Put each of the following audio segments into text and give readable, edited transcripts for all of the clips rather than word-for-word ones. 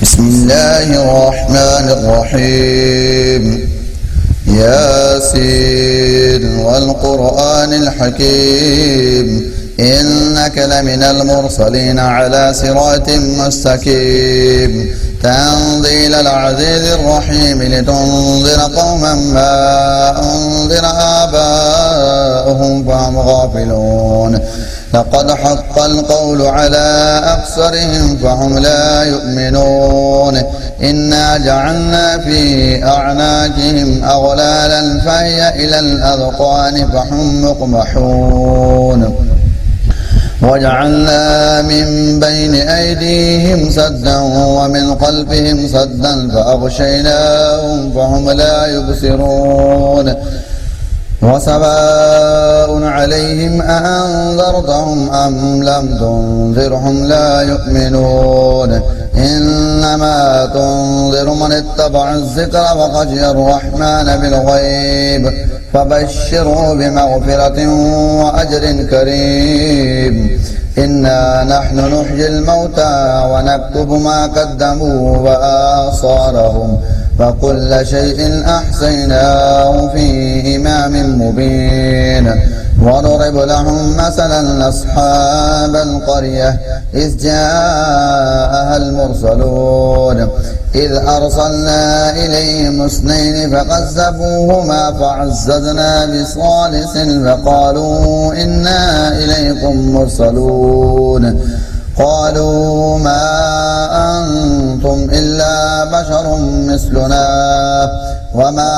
بسم الله الرحمن الرحيم. ياسين والقرآن الحكيم إنك لمن المرسلين على صراط مستقيم تنزيل العزيز الرحيم لتنذر قوما ما أنذر آباؤهم فهم غافلون. لقد حق القول على أكثرهم فهم لا يؤمنون. إنا جعلنا في أعناقهم أغلالا فهي إلى الأذقان فهم مقمحون. وجعلنا من بين أيديهم سدا ومن خلفهم سدا فأغشيناهم فهم لا يبصرون. وسواء عليهم أأنذرتهم أم لم تنذرهم لا يؤمنون. إنما تنذر من اتبع الذكر وخشي الرحمن بالغيب فبشره بمغفرة وأجر كريم. إنا نحن نحيي الموتى ونكتب ما قدموا وآثارهم وكل شيء أحصيناه في إمام مبين. ونضرب لهم مثلا أصحاب القرية إذ جاءها المرسلون إذ أرسلنا إليهم اثنين فكذبوهما فعززنا بثالث فقالوا إنا إليكم مرسلون. قالوا ما أنتم إلا بشر مثلنا وما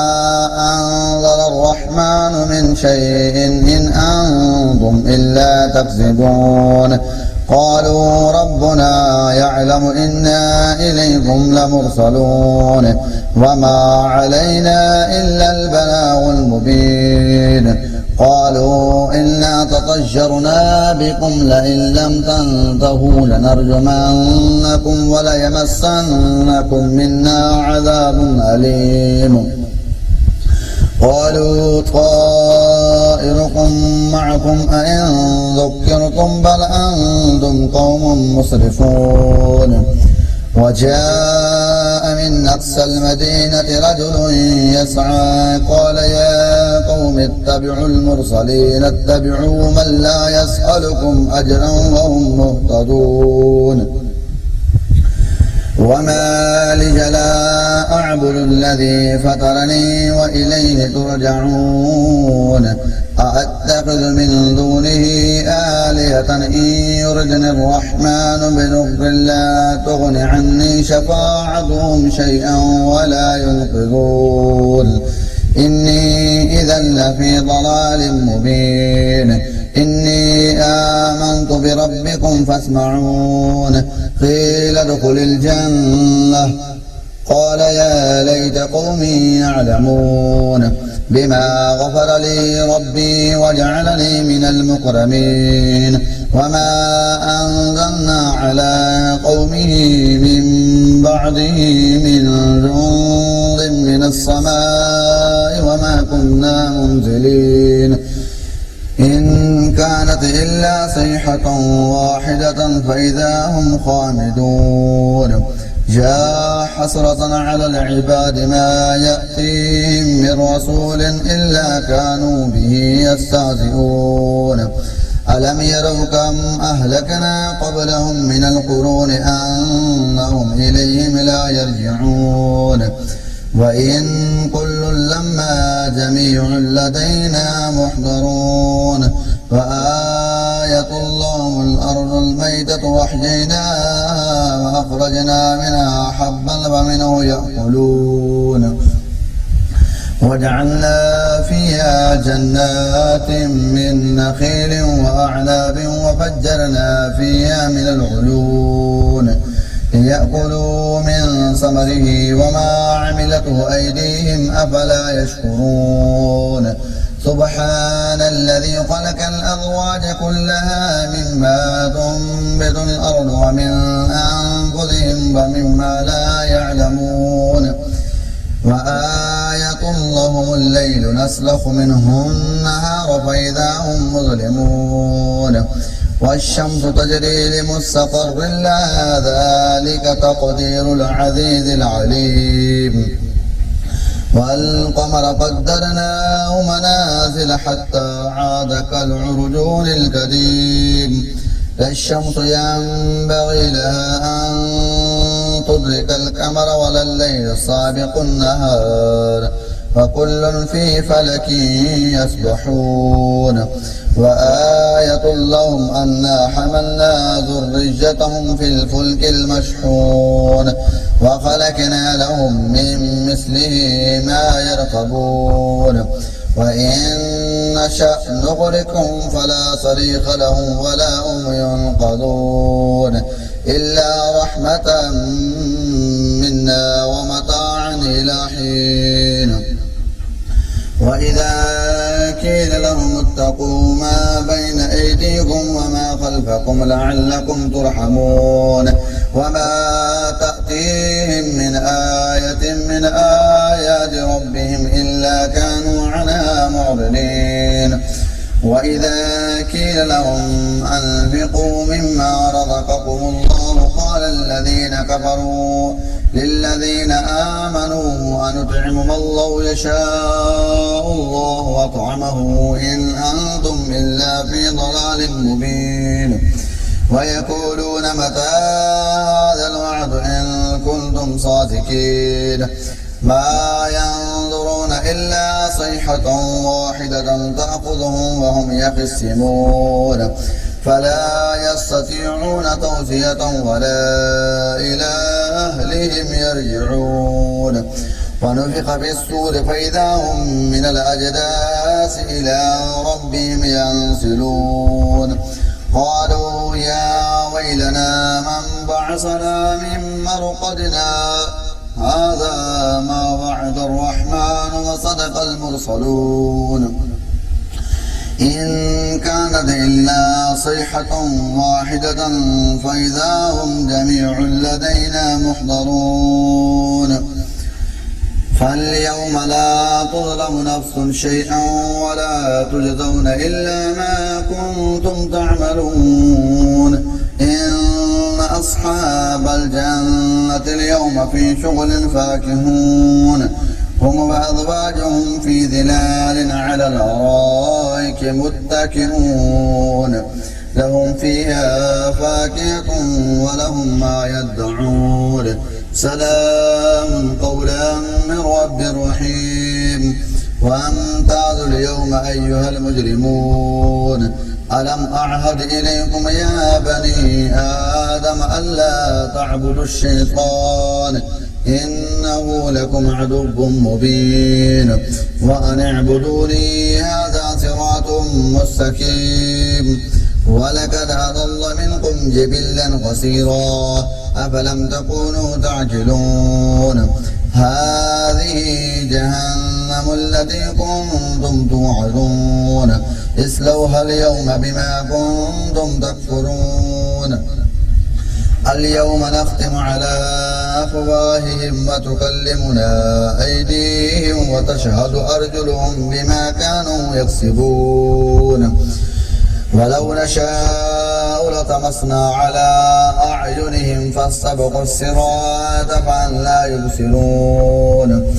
أنزل الرحمن من شيء إن أنتم إلا تكذبون. قالوا ربنا يعلم إنا إليكم لمرسلون وما علينا إلا البلاغ المبين. قالوا إنا تطيرنا بكم لئن لم تنتهوا لنرجمنكم وليمسنكم منا عذاب أليم. قالوا طائركم معكم أئن ذكرتم بل أنتم قوم مسرفون. وجاء من أقصى المدينة رجل يسعى قال يا قوم اتبعوا المرسلين اتبعوا من لا يسألكم أجرا وهم مهتدون. وما لي لا أعبد الذي فطرني وإليه ترجعون. أأتخذ من دونه آلهة إن يردني الرحمن بضر لا تغن عني شفاعتهم شيئا ولا ينقذون. إني إذا لفي ضلال مبين. إني آمنت بربكم فاسمعون. قيل ادخل الجنة قال يا ليت قومي يعلمون بما غفر لي ربي وجعلني من المكرمين. وما أنزلنا على قومه من بعده من جند من السماء وما كنا منزلين. إن كانت إلا صيحة واحدة فإذا هم خامدون. يا حسرة على العباد ما يأتيهم من رسول إلا كانوا به يستهزئون. ألم يروا كم أهلكنا قبلهم من القرون أنهم إليهم لا يرجعون. وإن كل لما جميع لدينا محضرون. وآية الله الأرض الميتة وأحييناها وأخرجنا منها حبا ومنه يأكلون. وجعلنا فيها جنات من نخيل وأعناب وفجرنا فيها من العيون ليأكلوا من ثمره وما عملته أيديهم أفلا يشكرون. سبحان الذي خلق الأزواج كلها مما تنبت الأرض ومن أنفسهم ومما لا يعلمون. وآية لهم الليل نسلخ منه النهار فإذا هم مظلمون. والشمس تجري لمستقر لها ذلك تقدير العزيز العليم والقمر قدرناه منازل حتى عاد كالعرجون القديم لا الشمس ينبغي لها أن تدرك القمر ولا الليل سابق النهار فكل في فلك يسبحون وآية لهم أنا حملنا ذريتهم في الفلك المشحون وخلقنا لهم من مثله ما يركبون وإن نشأ نغرقهم فلا صريخ لهم ولا هم ينقذون إلا رحمة منا ومتاعا إلى حين وإذا قيل لهم اتقوا ما بين أيديكم وما خلفكم لعلكم ترحمون وما تأتيهم من آية من آيات ربهم إلا كانوا عنها معرضين وإذا قيل لهم أنفقوا مما رزقكم الله قال الذين كفروا للذين آمنوا أنطعم ما الله يشاء الله أطعمه إن أنتم إلا في ضلال مبين ويقولون متى هذا الوعد إن كنتم صادقين ما ينظرون إلا صيحة واحدة تأخذهم وهم يخصمون فلا يستطيعون توصية ولا إلى أهلهم يرجعون ونفخ في الصور فإذا هم من الأجداث إلى ربهم ينسلون قالوا يا ويلنا من بعثنا من مرقدنا هذا ما وعد الرحمن وصدق المرسلون إن كانت إلا صيحة واحدة فإذا هم جميع لدينا محضرون فاليوم لا تظلم نفس شيئا ولا تجزون إلا ما كنتم تعملون إن أصحاب الجنة اليوم في شغل فاكهون هم وأزواجهم في ظلال على الأرائك متكئون لهم فيها فاكهة ولهم ما يدعون سلام قولا من رب رحيم وامتازوا اليوم أيها المجرمون ألم أعهد إليكم يا بني آدم ألا تعبدوا الشيطان إنه لكم عدو مبين وأن اعبدوني هذا صراط مستقيم ولقد أضل منكم جبلا قصيرا أفلم تكونوا تعجلون هذه جهنم التي كنتم توعدون اصلوها اليوم بما كنتم تكفرون اليوم نختم على أفواههم وتكلمنا أيديهم وتشهد أرجلهم بما كانوا يكسبون ولو نشاء لطمسنا على أعينهم فاستبقوا الصراط فأنى يبصرون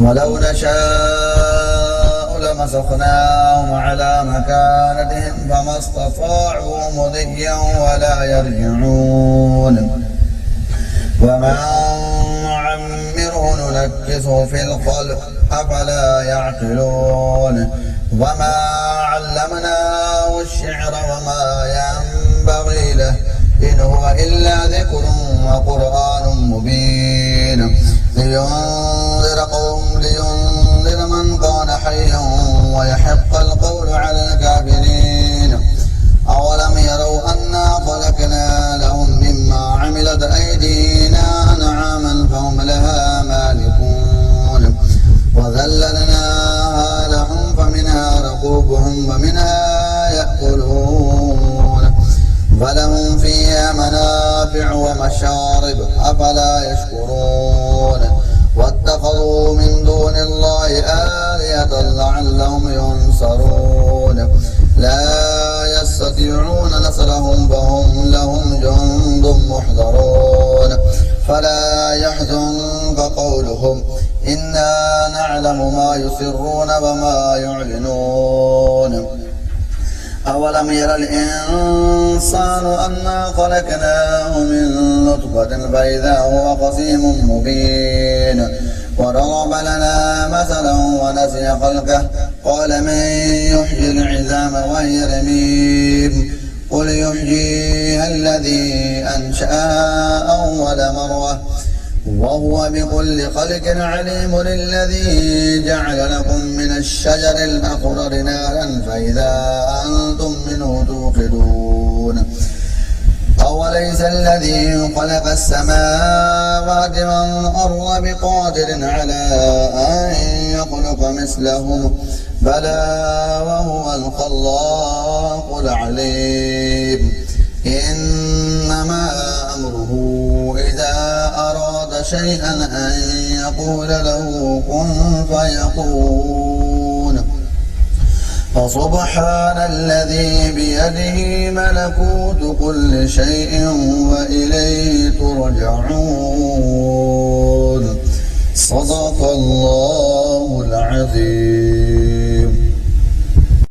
ولو نشاء لمسخناهم على مكانتهم فما استطاعوا مضيا ولا يرجعون وما نعمره ننكسه في الخلق أفلا يعقلون وما علمناه الشعر وما ينبغي له إن هو إلا ذكر وقرآن مبين لينذر من كان حيا ويحق القول على الكافرين أولم يروا أنا خلقنا لهم مما عملت أيدينا أنعاما فهم لها مالكون وذللناها لهم فمنها ركوبهم ومنها يأكلون فلهم فيها منافع ومشارب أفلا يشكرون واتخذوا من دون الله آلهة لعلهم ينصرون لا يستطيعون نصرهم وهم لهم جند محضرون فلا يحزنك قولهم إنا نعلم ما يسرون وما يعلنون أولم ير الإنسان أنا خلقناه من نطفة فإذا هو خصيم مبين وضرب لنا مثلا ونسي خلقه قال من يحيي العظام وهي رميم قل يحييها الذي أنشأها أول مرة وهو بكل خلق عليم الذي جعل لكم من الشجر الأخضر نارا فإذا أنتم منه توقدون أوليس الذي خلق السماوات والأرض بقادر على أن يخلق مثلهم بلى وهو الخلاق العليم إنما أمره إذا أراد شيئا أن يقول له كن فيكون فسبحان الذي بيده ملكوت كل شيء وإليه ترجعون صدق الله العظيم.